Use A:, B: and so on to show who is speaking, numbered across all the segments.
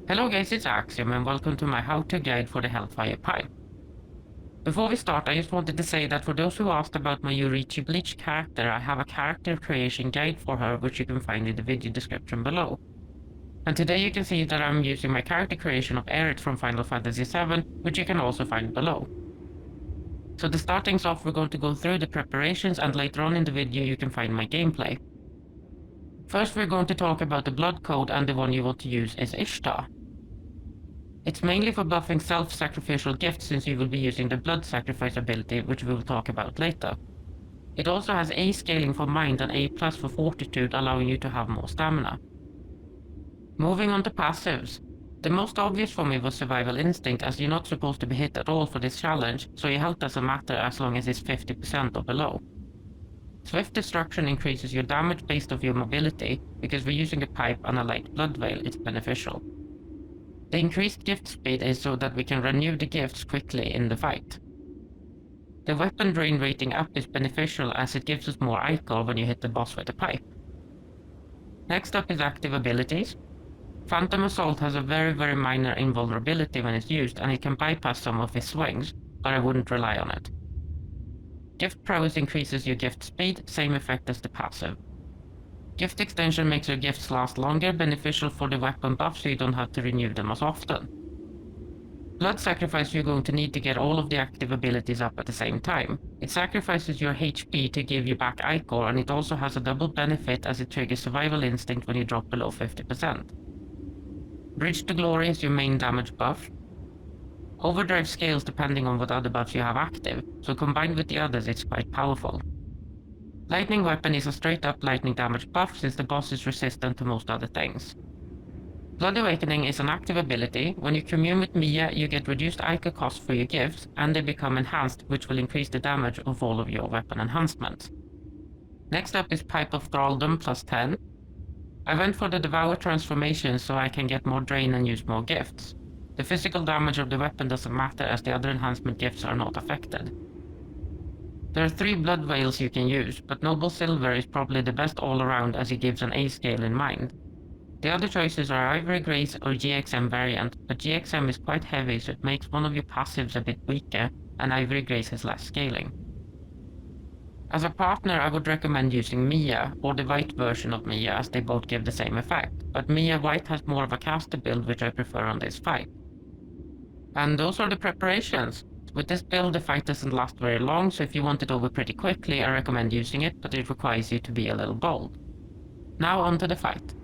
A: Hello guys, it's Axiom and welcome to my how-to guide for the Hellfire Pipe. Before we start, I just wanted to say that for those who asked about my Yurichi Bleach character, I have a character creation guide for her which you can find in the video description below. And today you can see that I'm using my character creation of Aerith from Final Fantasy VII, which you can also find below. So to start things off, we're going to go through the preparations and later on in the video you can find my gameplay. First we're going to talk about the blood code, and the one you want to use is Ishtar. It's mainly for buffing self-sacrificial gifts since you will be using the blood sacrifice ability, which we will talk about later. It also has A scaling for mind and A+ for fortitude, allowing you to have more stamina. Moving on to passives. The most obvious for me was survival instinct, as you're not supposed to be hit at all for this challenge, so your health doesn't matter as long as it's 50% or below. Swift destruction increases your damage based off your mobility, because we're using a pipe and a light blood veil, it's beneficial. The increased gift speed is so that we can renew the gifts quickly in the fight. The weapon drain rating up is beneficial as it gives us more ichor when you hit the boss with a pipe. Next up is active abilities. Phantom Assault has a very minor invulnerability when it's used, and it can bypass some of his swings, but I wouldn't rely on it. Gift Prowess increases your gift speed, same effect as the passive. Gift Extension makes your gifts last longer, beneficial for the weapon buff so you don't have to renew them as often. Blood Sacrifice, you're going to need to get all of the active abilities up at the same time. It sacrifices your HP to give you back ichor, and it also has a double benefit as it triggers Survival Instinct when you drop below 50%. Bridge to Glory is your main damage buff. Overdrive scales depending on what other buffs you have active, so combined with the others it's quite powerful. Lightning Weapon is a straight up lightning damage buff since the boss is resistant to most other things. Blood Awakening is an active ability. When you commune with Mia, you get reduced ichor cost for your gifts, and they become enhanced, which will increase the damage of all of your weapon enhancements. Next up is Pipe of Thraldom plus 10. I went for the Devour transformation so I can get more drain and use more gifts. The physical damage of the weapon doesn't matter as the other enhancement gifts are not affected. There are 3 blood veils you can use, but Noble Silver is probably the best all around as it gives an A scale in mind. The other choices are Ivory Grace or GXM variant, but GXM is quite heavy so it makes one of your passives a bit weaker, and Ivory Grace has less scaling. As a partner I would recommend using Mia, or the white version of Mia, as they both give the same effect, but Mia White has more of a caster build which I prefer on this fight. And those are the preparations. With this build the fight doesn't last very long, so if you want it over pretty quickly I recommend using it, but it requires you to be a little bold. Now on to the fight.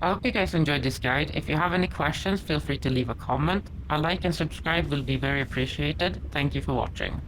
A: I hope you guys enjoyed this guide. If you have any questions, feel free to leave a comment. A like and subscribe will be very appreciated. Thank you for watching.